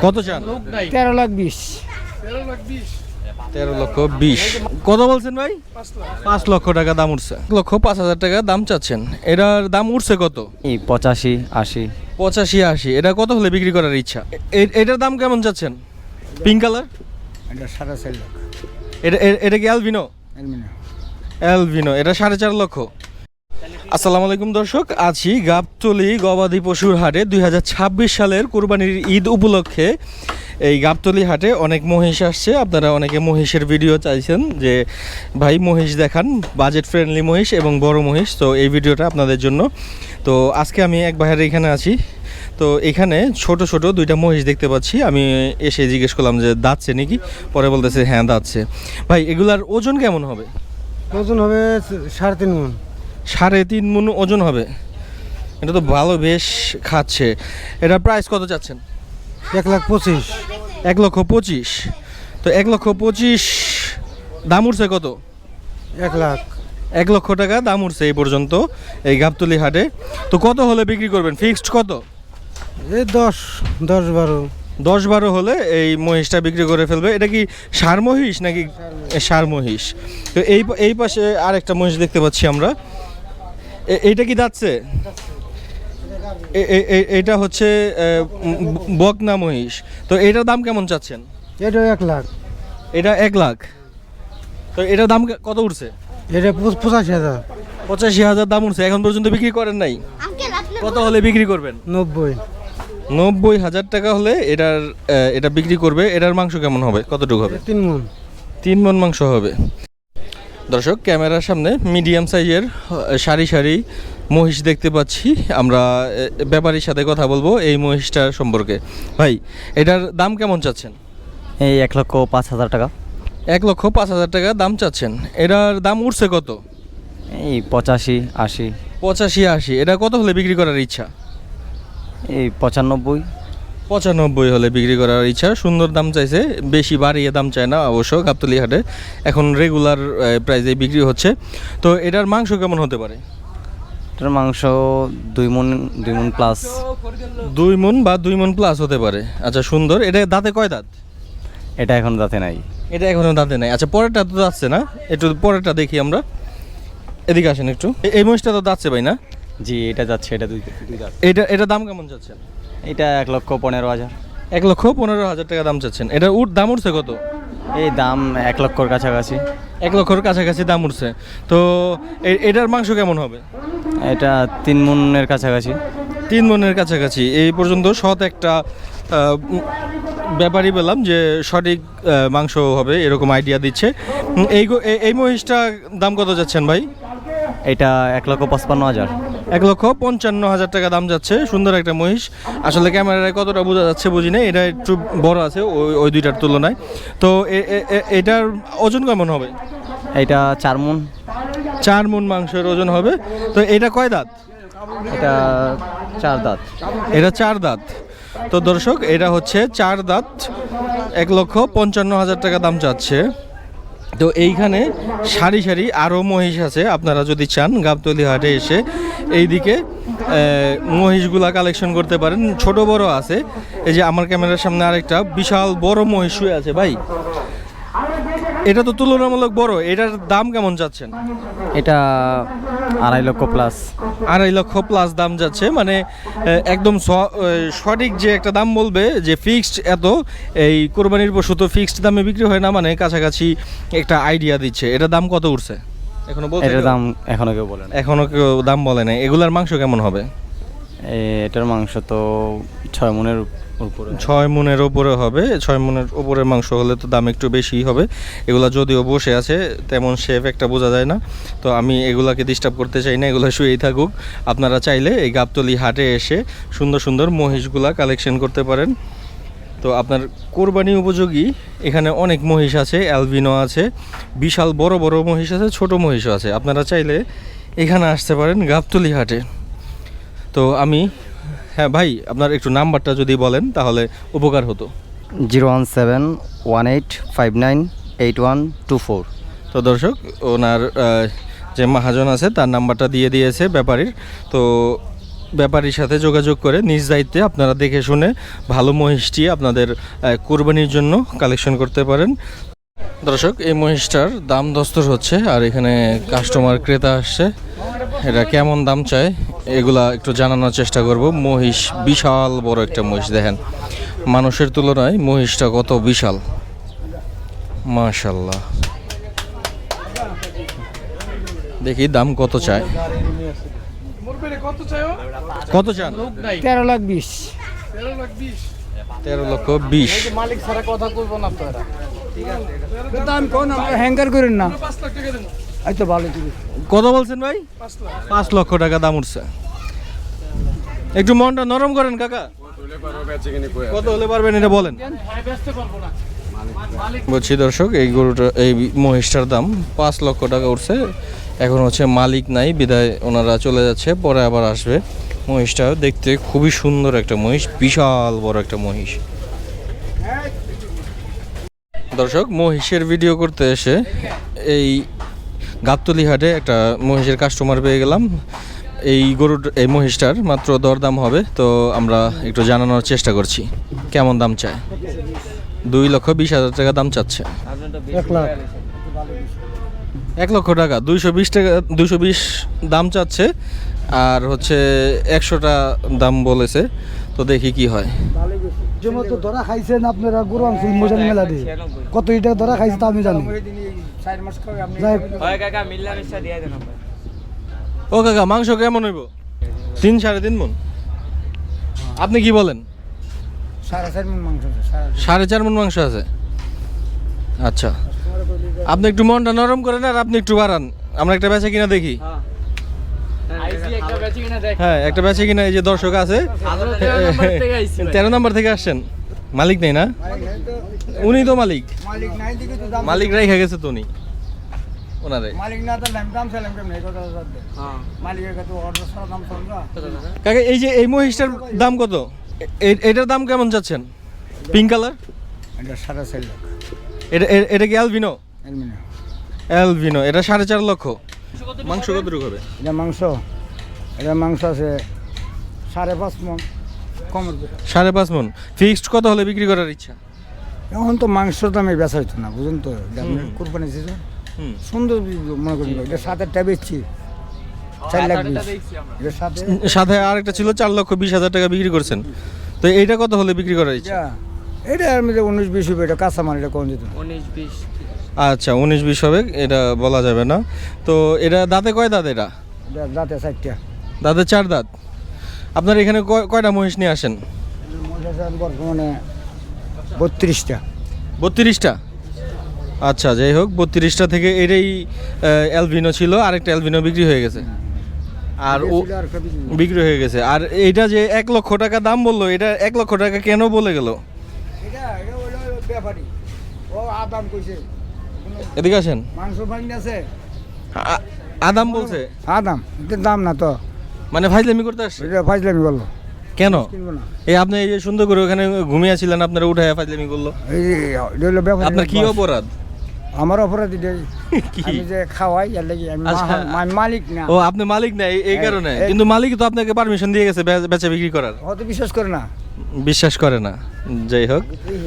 কত চান? 13,20,000। 13,20,000 কত বলছেন ভাই? 5 লক্ষ টাকা দাম উঠছে। 1,05,000 টাকা দাম চাচ্ছেন, এটার দাম উঠছে কত? 85, 80। 85, 80। এটা কত হলে বিক্রি করার ইচ্ছা? এটার দাম কেমন চাচ্ছেন? পিঙ্ক কালার, এটা 4.5 লাখ। এটা কি অ্যালবিনো? অ্যালবিনো, এটা 4.5 লক্ষ। আসসালামু আলাইকুম দর্শক, আছি গাবতলী গবাদি পশুর হাটে। 2026 সালের কুরবানির ঈদ উপলক্ষে এই গাবতলী হাটে অনেক মহিষ আসছে। আপনারা অনেকে মহিষের ভিডিও চাইছেন যে ভাই মহিষ দেখান, বাজেট ফ্রেন্ডলি মহিষ এবং বড় মহিষ। তো এই ভিডিওটা আপনাদের জন্য। তো আজকে আমি এক ভাইয়ের এখানে আছি। তো এখানে ছোট ছোট দুইটা মহিষ দেখতে পাচ্ছি। আমি এসে জিজ্ঞেস করলাম যে দাঁতছে নাকি, পরে বলতেছে হ্যাঁ দাঁতছে। ভাই এগুলার ওজন কেমন হবে? ওজন হবে 3.5 মণ। 3.5 মণ ওজন হবে। এটা তো ভালো, বেশ খাচ্ছে। এটা প্রাইস কত চাচ্ছেন? 1,25,000। 1,25,000। তো 1,25,000 দাম উঠছে কত? 1 লাখ। 1 লক্ষ টাকা দাম উঠছে এই পর্যন্ত এই গাবতলী হাটে। তো কত হলে বিক্রি করবেন? ফিক্সড কত? এই 10-12। 10-12 হলে এই মহিষটা বিক্রি করে ফেলবে। এটা কি ষাঁড় মহিষ নাকি? ষাঁড় মহিষ। তো এই পাশে আরেকটা মহিষ দেখতে পাচ্ছি আমরা। এইটা কি যাচ্ছে? এটা হচ্ছে বকনা মহিষ। তো এটার দাম কেমন চাচ্ছেন? এটা 1 লাখ। এটা 1 লাখ। তো এটার দাম কত উঠছে? এটা 85,000। 85,000 দাম উঠছে, এখন পর্যন্ত বিক্রি করেন নাই। কত হলে বিক্রি করবেন? 90। 90,000 টাকা হলে এটা বিক্রি করবে। এটার মাংস কেমন হবে? কতটুকু হবে? 3 মণ। 3 মণ মাংস হবে। দর্শক, ক্যামেরার সামনে মিডিয়াম সাইজের সারি সারি মহিষ দেখতে পাচ্ছি আমরা। ব্যাপারীর সাথে কথা বলবো এই মহিষটার সম্পর্কে। ভাই এটার দাম কেমন চাচ্ছেন? এই 1,05,000 টাকা। 1,05,000 টাকা দাম চাচ্ছেন। এটার দাম উঠছে কত? এই 85, 80। 85, 80। এটা কত হলে বিক্রি করার ইচ্ছা? এই 95। 95 হলে বিক্রি করার ইচ্ছা। সুন্দর দাম চাইছে, বেশি বাড়িয়ে দাম চায় না অবশ্য গাবতলী হাটে। এখন রেগুলার প্রাইসে বিক্রি হচ্ছে। তো এটার মাংস কেমন হতে পারে? এটার মাংস 2 মণ প্লাস। 2 মণ বা 2 মণ প্লাস হতে পারে। আচ্ছা সুন্দর। এটা দাঁতে কয় দাঁত? এটা এখন দাঁতে নাই। এটা এখনো দাঁতে নাই। আচ্ছা পরেরটা তো দাঁতছে না? একটু পরেরটা দেখি আমরা। এদিকে আসেন একটু। এই মহিষটা তো দাঁতছে ভাই না? জি, এটা যাচ্ছে, এটা দুই দাঁত। এটা দাম কেমন চাচ্ছেন? এটা 1,15,000। 1,15,000 টাকা দাম চাচ্ছেন। এটার দাম উঠছে কত? এই দাম 1 লক্ষর কাছাকাছি। 1 লক্ষর কাছাকাছি দাম উঠছে। তো এটার মাংস কেমন হবে? এটা 3 মণের কাছাকাছি। 3 মণের কাছাকাছি। এই পর্যন্ত সৎ একটা ব্যাপারই পেলাম যে সঠিক মাংস হবে এরকম আইডিয়া দিচ্ছে। এই মহিষটা দাম কত যাচ্ছেন ভাই? এটা 1,55,000। 1,55,000 টাকা দাম যাচ্ছে। সুন্দর একটা মহিষ। আসলে ক্যামেরায় কতটা বোঝা যাচ্ছে বুঝি না, এটা একটু বড় আছে ওই দুইটার তুলনায়। তো এটার ওজন কেমন হবে? এটা 4 মণ। 4 মণ মাংসের ওজন হবে। তো এটা কয় দাঁত? এটা 4 দাঁত। এটা 4 দাঁত। তো দর্শক, এটা হচ্ছে 4 দাঁত। 1,55,000 টাকা দাম চাচ্ছে। তো এইখানে সারি সারি আরও মহিষ আছে। আপনারা যদি চান গাবতলী হাটে এসে এইদিকে মহিষগুলা কালেকশন করতে পারেন। ছোট বড় আছে। এই যে আমার ক্যামেরার সামনে আরেকটা বিশাল বড় মহিষ শুয়ে আছে। ভাই এটা তো তুলনামূলক বড়। এটার দাম কেমন যাচ্ছেন? এটা 2.5 লক্ষ প্লাস। 2.5 লক্ষ প্লাস দাম যাচ্ছে। মানে একদম সঠিক যে একটা দাম বলবে যে ফিক্সড এত, এই কোরবানির পশু তো ফিক্সড দামে বিক্রি হয় না, মানে কাছাকাছি একটা আইডিয়া দিচ্ছে। এটার দাম কত উঠছে এখনো বলতে? এটার দাম এখনো কেউ বলে না। এখনো কেউ দাম বলে নাই। এগুলার মাংস কেমন হবে? এটার মাংস তো 6 মণের উপরে। 6 মণের ওপরে হবে। 6 মণের ওপরে মাংস হলে তো দাম একটু বেশিই হবে। এগুলা যদিও বসে আছে, তেমন শেপ একটা বোঝা যায় না। তো আমি এগুলাকে ডিস্টার্ব করতে চাই না, এগুলো শুয়েই থাকুক। আপনারা চাইলে এই গাবতলী হাটে এসে সুন্দর সুন্দর মহিষগুলা কালেকশন করতে পারেন। তো আপনার কোরবানি উপযোগী এখানে অনেক মহিষ আছে। অ্যালবিনো আছে, বিশাল বড় বড় মহিষ আছে, ছোট মহিষও আছে। আপনারা চাইলে এখানে আসতে পারেন গাবতলী হাটে। তো আমি হ্যাঁ ভাই, আপনার একটু নাম্বারটা যদি বলেন তাহলে উপকার হতো। 017-1859-8124। তো দর্শক, ওনার যে মহাজন আছে তার নাম্বারটা দিয়ে দিয়েছে ব্যাপারীর। তো ব্যাপারীর সাথে যোগাযোগ করে নিজ দায়িত্বে আপনারা দেখে শুনে ভালো মহিষটি আপনাদের কোরবানির জন্য কালেকশন করতে পারেন। দর্শক, এই মহিষটার দাম দস্তর হচ্ছে আর এখানে কাস্টমার ক্রেতা আসছে। এটা কেমন দাম চায় এগুলা একটু জানানোর চেষ্টা করব। মহিষ বিশাল বড় একটা মহিষ, দেখেন মানুষের তুলনায় মহিষটা কত বিশাল, মাশাল্লাহ। দেখি দাম কত চায়, কত চান? 13 লাখ 20। 13,20,000। মালিক ছাড়া কথা কইবো না তো এরা। দাম কোন আমরা হ্যাঙ্গার করেন না। এই তো ভালো ঠিক আছে। কত বলছেন ভাই? 5 লক্ষ টাকা দাম উঠছে। একটু মনটা নরম করেন কাকা, কত হলে পারবেন এটা বলেন। বলছি দর্শক, এই গরুটা, এই মহিষটার দাম 5 লক্ষ টাকা উঠছে। এখন হচ্ছে মালিক নাই বিদায় ওনারা চলে যাচ্ছে, পরে আবার আসবে। মহিষটা দেখতে খুবই সুন্দর একটা মহিষ, বিশাল বড় একটা মহিষ। দর্শক, মহিষের ভিডিও করতে এসে এই গাবতলী হাটে একটা মহিষের কাস্টমার পেয়ে গেলাম। এই গরুর, এই মহিষটার মাত্র দরদাম হবে, তো আমরা একটু জানানোর চেষ্টা করছি কেমন দাম চায়। 2,20,000 টাকা দাম চাচ্ছে। 1 লাখ। 1 লক্ষ টাকা, 220 টাকা, 220 দাম চাচ্ছে। আর হচ্ছে 100টা দাম বলেছে, তো দেখি কি হয়। যেমন তো ধরা খাইছেন আপনারা গরু আনছেন মোজান মেলা দিয়ে, কত এটা ধরা খাইছে তা আমি জানি। ও কাকা, মাংস কেমন হইব? 3-3.5 মণ। আপনি কি বলেন? 4.5 মণ মাংস আছে। 4.5 মণ মাংস আছে। আচ্ছা, আপনি একটু মনটা নরম করেন আর আপনি একটু বাড়ান, আমরা একটা বেচা কিনা দেখি। হ্যাঁ, একটা বেচা কিনা। এই যে দর্শক আছে, 13 নম্বর থেকে আসছেন। মালিক নেই না? উনি তো মালিক, মালিক নাই দিকে তো দাম। মালিক রেখে গেছে তো উনি ওনারে। মালিক না তো দাম চাইলাম কেমন এই কথা জানতে। হ্যাঁ, মালিকের কাছে অর্ডার সারা দাম চাইলা। কাকা, এই যে এই মহিষটার দাম কত? এটার দাম কেমন চাচ্ছেন? পিঙ্ক কালার, এটা 4.5 লাখ। এটা কি অ্যালবিনো? এলমিনা। অ্যালবিনো, এটা 4.5 লক্ষ। মাংস কতটুকু হবে? এটা মাংস আছে 5.5 মণ কমের ভিতরে। 5.5 মণ। ফিক্সড কত হলে বিক্রি করার ইচ্ছা? এখন তো মাংসর দামে বেচা হইতো না, বুঝুন তো। কোরবানি সিজন সুন্দর মনে করি, এটা 7-8টা বেচছি 4 লাখ 20। এর সাথে সাথে আরেকটা ছিল 4,20,000 টাকা বিক্রি করছেন, তো এইটা কত হলে বিক্রি করার ইচ্ছা? এটা এর মধ্যে 19-20 হবে। এটা কাঁচা মাল, এটা কোন যেত 19-20। আচ্ছা, 19-20 হবে, এটা বলা যাবে না। তো এটা দাঁতে কয় দাঁত? এটা দাঁতে 4টা। দাঁতে 4 দাঁত। আপনার এখানে কয়টা মহিষ নিয়ে আসেন? বর্তমানে 32টা। 32টা। আচ্ছা, যাই হোক, 32টা থেকে এটাই অ্যালবিনো ছিল, আরেকটা অ্যালবিনো বিক্রি হয়ে গেছে। আর ও বিক্রি হয়ে গেছে। আর এইটা যে 1 লক্ষ টাকা দাম বললো, এটা 1 লক্ষ টাকা কেন বলে গেল? এটা হলো ব্যাপারী, ও আদাম কইছে। এদিকে আসেন। মাংস ভাঙি আছে, আদাম বলছে? আদাম এটার দাম না তো, মানে ফাইজলামি করতে আসছে? এটা ফাইজলামি বললো। কেন? কিনবো না। এই আপনি এই যে সুন্দর করে ওখানে ঘুমিয়েছিলেন, আপনারা উঠে ফাইজলামি করলো? এটা হলো ব্যাপারী। আপনার কি অপরাধ? আমার অপরাধ এটাই, কি? আমি যে খাওয়াই এর লাগি আমি আচ্ছা। মালিক না। ও, আপনি মালিক না এই কারণে? কিন্তু মালিক তো আপনাকে পারমিশন দিয়ে গেছে বেচা বিক্রি করার। হয়তো বিশ্বাস করে না। বিশ্বাস করে না, যাই হোক।